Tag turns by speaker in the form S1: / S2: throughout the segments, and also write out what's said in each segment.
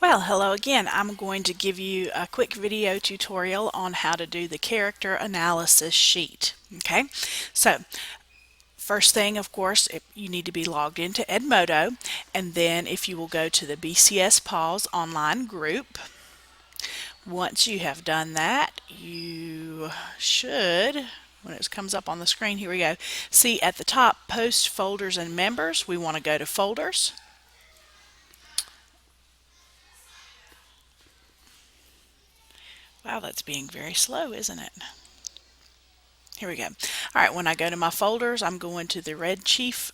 S1: Well, hello again. I'm going to give you a quick video tutorial on how to do the character analysis sheet. Okay, so first thing, of course, you need to be logged into Edmodo, and then if you will go to the BCS Pause online group, once you have done that, you should, when it comes up on the screen, here we go, see at the top, Post, Folders, and Members. We want to go to Folders. Wow, that's being very slow, isn't it? Here we go. All right, when I go to my folders, I'm going to the Red Chief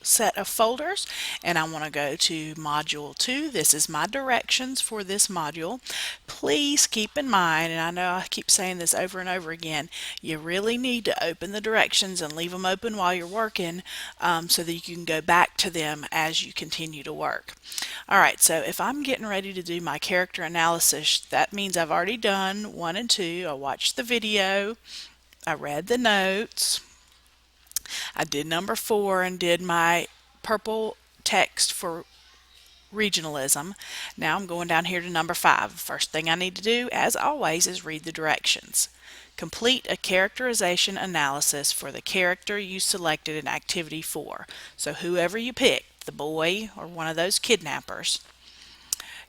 S1: set of folders, and I want to go to Module 2. This is my directions for this module. Please keep in mind, and I know I keep saying this over and over again, you really need to open the directions and leave them open while you're working so that you can go back to them as you continue to work. All right, so if I'm getting ready to do my character analysis, that means I've already done 1 and 2. I watched the video, I read the notes, I did number 4 and did my purple text for regionalism. Now I'm going down here to number 5. First thing I need to do, as always, is read the directions. Complete a characterization analysis for the character you selected in Activity 4. So whoever you pick, the boy or one of those kidnappers.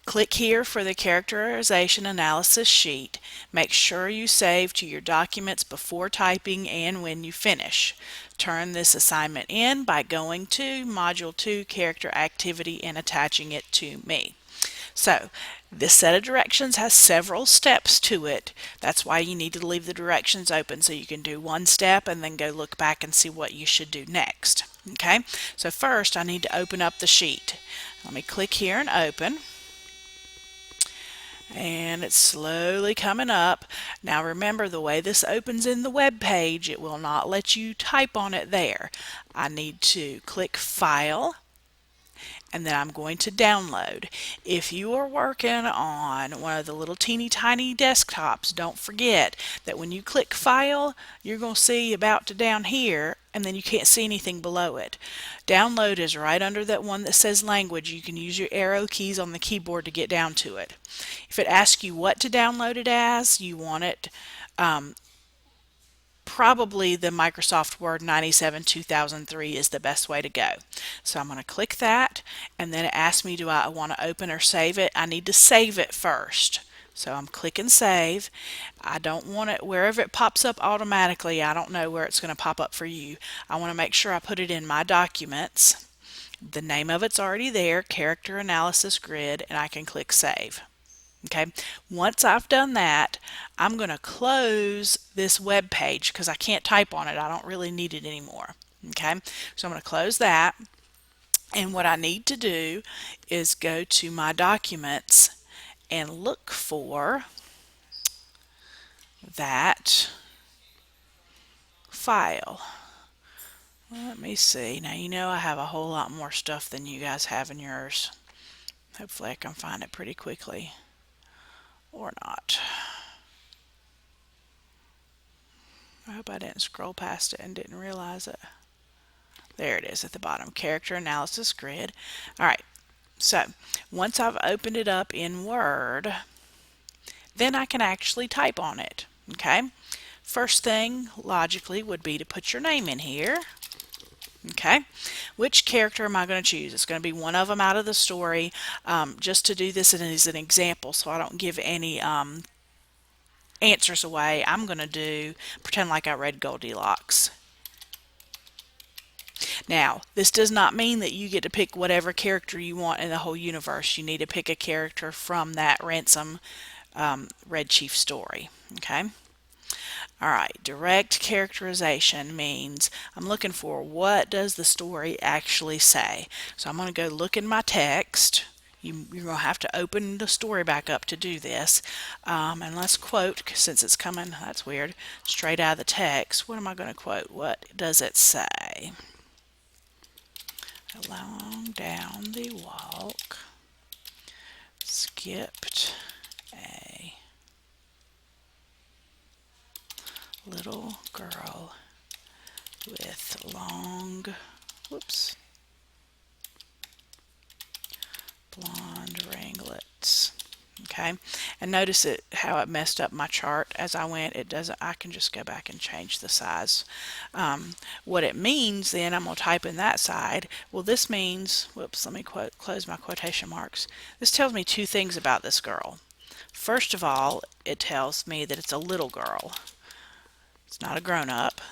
S1: Click here for the characterization analysis sheet. Make sure you save to your documents before typing and when you finish. Turn this assignment in by going to Module 2 Character Activity and attaching it to me. So this set of directions has several steps to it. That's why you need to leave the directions open so you can do one step and then go look back and see what you should do next. Okay, so first I need to open up the sheet. Let me click here and open. And it's slowly coming up. Now remember, the way this opens in the web page, it will not let you type on it there. I need to click File, and then I'm going to download. If you are working on one of the little teeny tiny desktops, don't forget that when you click File, you're going to see about to down here, and then you can't see anything below it. Download is right under that one that says Language. You can use your arrow keys on the keyboard to get down to it. If it asks you what to download it as, you want it probably the Microsoft Word 97 2003 is the best way to go. So I'm going to click that, and then it asks me, do I want to open or save it? I need to save it first. So I'm clicking Save. I don't want it wherever it pops up automatically. I don't know where it's going to pop up for you. I want to make sure I put it in my documents. The name of it's already there, Character Analysis Grid, and I can click Save. Okay, once I've done that, I'm going to close this web page because I can't type on it. I don't really need it anymore. Okay, so I'm going to close that. And what I need to do is go to my documents and look for that file. Let me see. Now, you know I have a whole lot more stuff than you guys have in yours. Hopefully I can find it pretty quickly. Or not. I hope I didn't scroll past it and didn't realize it. There it is at the bottom, Character Analysis Grid. All right, so once I've opened it up in Word, then I can actually type on it. Okay, first thing logically would be to put your name in here. Okay, which character am I going to choose? It's going to be one of them out of the story. Just to do this as an example, so I don't give any answers away, I'm going to pretend like I read Goldilocks. Now, this does not mean that you get to pick whatever character you want in the whole universe. You need to pick a character from that Ransom Red Chief story. Okay? Alright, direct characterization means I'm looking for what does the story actually say. So I'm going to go look in my text. You're going to have to open the story back up to do this. And let's quote, since it's coming, that's weird, straight out of the text. What am I going to quote? What does it say? Along down the walk, skipped a little girl with long, blonde ringlets. Okay, and notice it how it messed up my chart as I went. It doesn't. I can just go back and change the size. What it means then, I'm gonna type in that side. Well, this means. Whoops. Let me close my quotation marks. This tells me two things about this girl. First of all, it tells me that it's a little girl. It's not a grown up.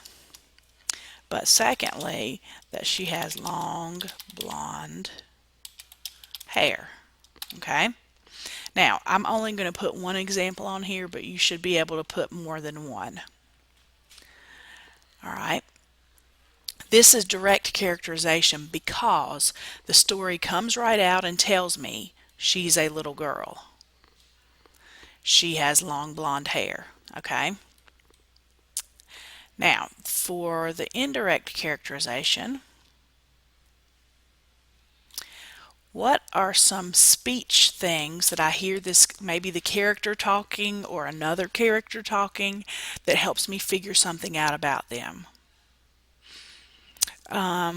S1: But secondly, that she has long blonde hair. Okay. Now, I'm only going to put one example on here, but you should be able to put more than one. All right. This is direct characterization because the story comes right out and tells me she's a little girl. She has long blonde hair. Okay. Now, for the indirect characterization, what are some speech things that I hear this, maybe the character talking or another character talking, that helps me figure something out about them?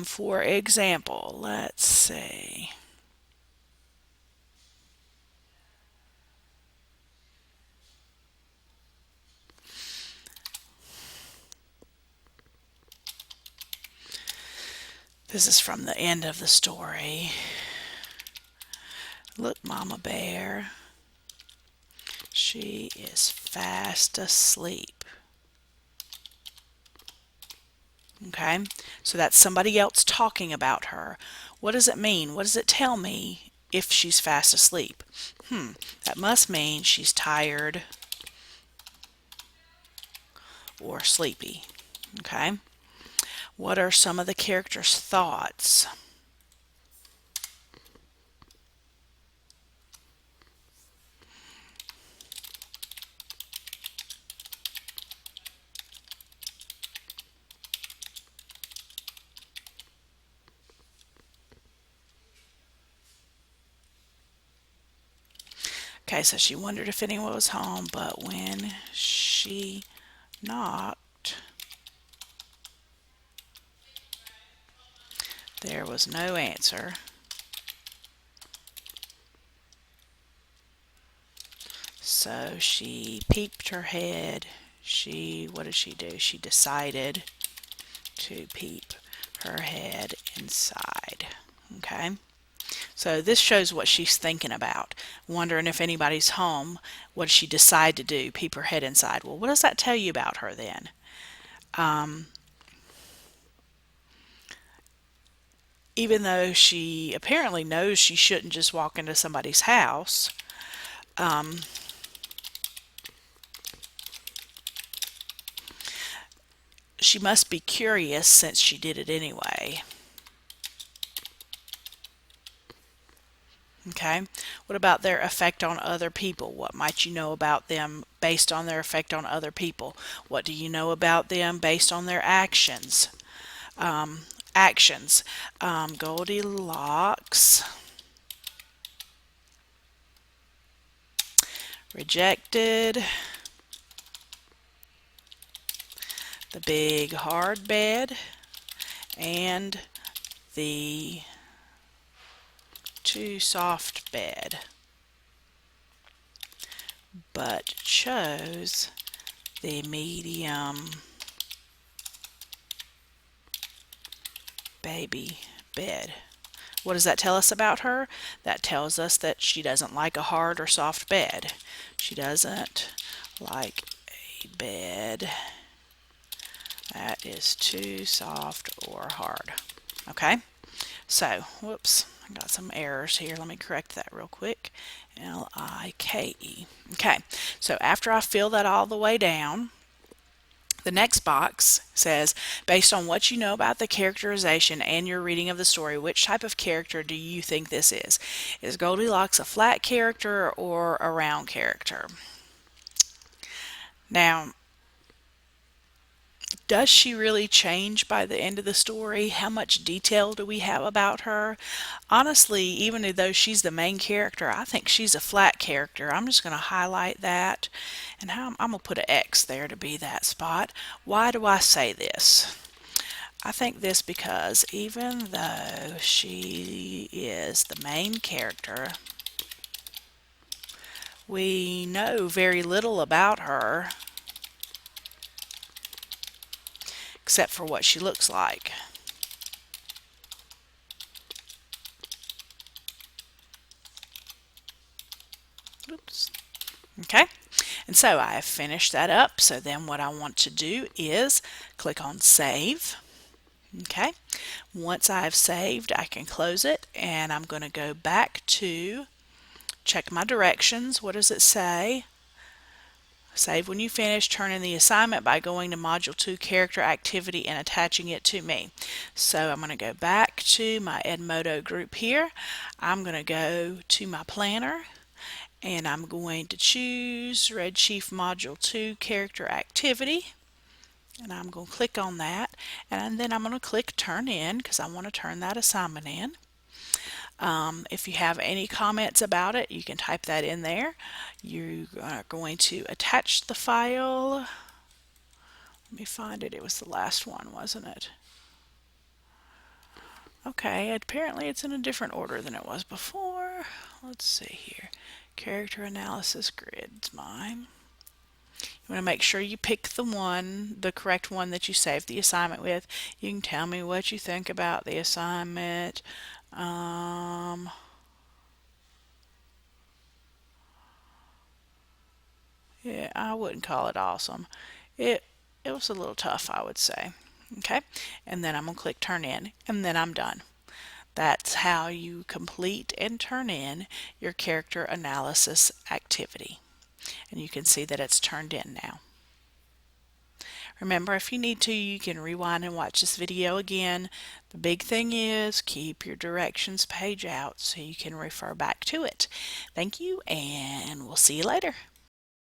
S1: For example, let's see. This is from the end of the story. Look, Mama Bear. She is fast asleep. Okay, so that's somebody else talking about her. What does it mean? What does it tell me if she's fast asleep? That must mean she's tired or sleepy. Okay, what are some of the characters' thoughts? Okay, so she wondered if anyone was home, but when she knocked, there was no answer. So she peeped her head. What did she do? She decided to peep her head inside. Okay. So this shows what she's thinking about. Wondering if anybody's home. What did she decide to do? Peep her head inside. Well, what does that tell you about her then? Even though she apparently knows she shouldn't just walk into somebody's house, she must be curious since she did it anyway. Okay. What about their effect on other people? What might you know about them based on their effect on other people? What do you know about them based on their actions? Actions. Goldilocks rejected the big hard bed and the too soft bed, but chose the medium baby bed. What does that tell us about her? That tells us that she doesn't like a hard or soft bed. She doesn't like a bed that is too soft or hard. Okay, so, whoops, I got some errors here. Let me correct that real quick. L-I-K-E. Okay, so after I fill that all the way down, the next box says, based on what you know about the characterization and your reading of the story, which type of character do you think this is? Is Goldilocks a flat character or a round character? Now, does she really change by the end of the story? How much detail do we have about her? Honestly, even though she's the main character, I think she's a flat character. I'm just going to highlight that, and I'm going to put an X there to be that spot. Why do I say this? I think this because even though she is the main character, we know very little about her except for what she looks like. Oops. Okay, and so I have finished that up. So then what I want to do is click on Save. Okay, once I've saved, I can close it, and I'm going to go back to check my directions. What does it say? Save when you finish. Turn in the assignment by going to Module 2 Character Activity and attaching it to me. So I'm going to go back to my Edmodo group here. I'm going to go to my planner, and I'm going to choose Red Chief Module 2 Character Activity. And I'm going to click on that, and then I'm going to click Turn In because I want to turn that assignment in. If you have any comments about it, you can type that in there. You are going to attach the file. Let me find it. It was the last one, wasn't it? Okay, apparently it's in a different order than it was before. Let's see here. Character Analysis Grid's mine. You want to make sure you pick the correct one that you saved the assignment with. You can tell me what you think about the assignment. Yeah, I wouldn't call it awesome. It it was a little tough, I would say. Okay, and then I'm gonna click Turn In, and then I'm done. That's how you complete and turn in your character analysis activity. And you can see that it's turned in now. Remember, if you need to, you can rewind and watch this video again. The big thing is keep your directions page out so you can refer back to it. Thank you, and we'll see you later.